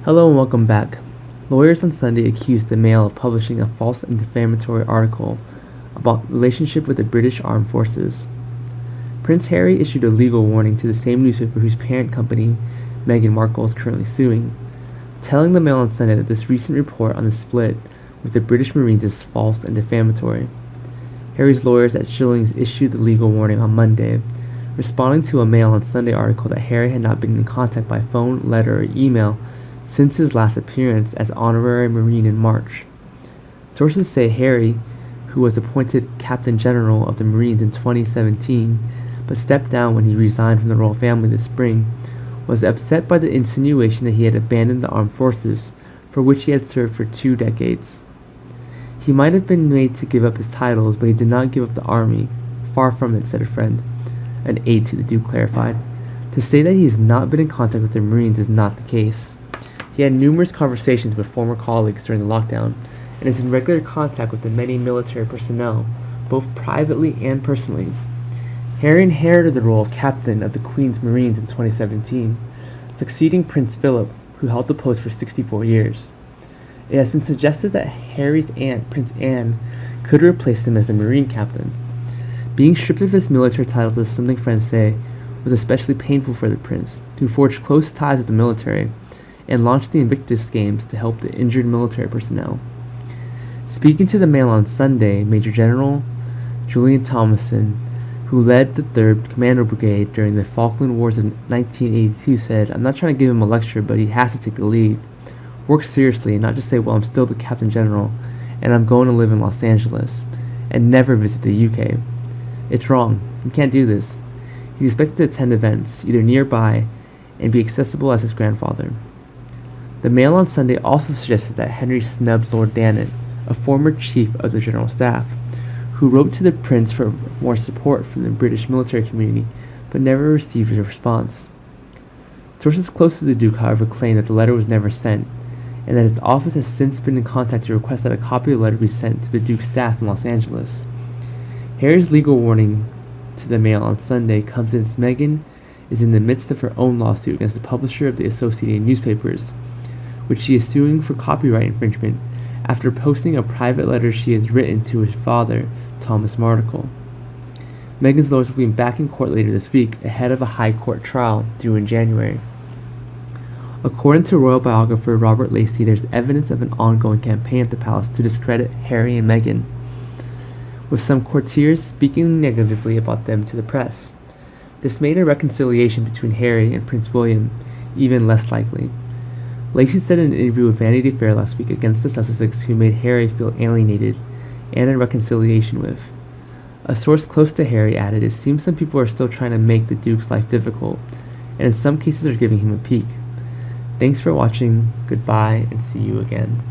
Hello and welcome back. Lawyers on Sunday accused the Mail of publishing a false and defamatory article about relationship with the British Armed Forces. Prince Harry issued a legal warning to the same newspaper whose parent company, Meghan Markle, is currently suing, telling the Mail on Sunday that this recent report on the split with the British Marines is false and defamatory. Harry's lawyers at Schillings issued the legal warning on Monday, responding to a Mail on Sunday article that Harry had not been in contact by phone, letter, or email since his last appearance as honorary Marine in March. Sources say Harry, who was appointed Captain General of the Marines in 2017, but stepped down when he resigned from the royal family this spring, was upset by the insinuation that he had abandoned the armed forces, for which he had served for 2 decades. He might have been made to give up his titles, but he did not give up the army. Far from it, said a friend. An aide to the Duke clarified. To say that he has not been in contact with the Marines is not the case. He had numerous conversations with former colleagues during the lockdown, and is in regular contact with the many military personnel, both privately and personally. Harry inherited the role of captain of the Queen's Marines in 2017, succeeding Prince Philip, who held the post for 64 years. It has been suggested that Harry's aunt, Prince Anne, could replace him as the Marine captain. Being stripped of his military titles is something friends say was especially painful for the prince, who forged close ties with the military and launched the Invictus Games to help the injured military personnel. Speaking to the Mail on Sunday, Major General Julian Thomason, who led the 3rd Commando Brigade during the Falkland Wars of 1982, said, "I'm not trying to give him a lecture, but he has to take the lead. Work seriously and not just say, well, I'm still the Captain General and I'm going to live in Los Angeles and never visit the UK. It's wrong. You can't do this." He's expected to attend events, either nearby, and be accessible as his grandfather. The Mail on Sunday also suggested that Henry snubbed Lord Dannatt, a former chief of the General Staff, who wrote to the prince for more support from the British military community, but never received a response. Sources close to the Duke, however, claim that the letter was never sent, and that his office has since been in contact to request that a copy of the letter be sent to the Duke's staff in Los Angeles. Harry's legal warning to the Mail on Sunday comes as Meghan is in the midst of her own lawsuit against the publisher of the Associated Newspapers, which she is suing for copyright infringement after posting a private letter she has written to his father, Thomas Markle. Meghan's lawyers will be back in court later this week ahead of a high court trial due in January. According to royal biographer Robert Lacey, there's evidence of an ongoing campaign at the palace to discredit Harry and Meghan, with some courtiers speaking negatively about them to the press. This made a reconciliation between Harry and Prince William even less likely. Lacey said in an interview with Vanity Fair last week against the Sussexes who made Harry feel alienated and in reconciliation with. A source close to Harry added, "It seems some people are still trying to make the Duke's life difficult, and in some cases are giving him a peek." Thanks for watching, goodbye, and see you again.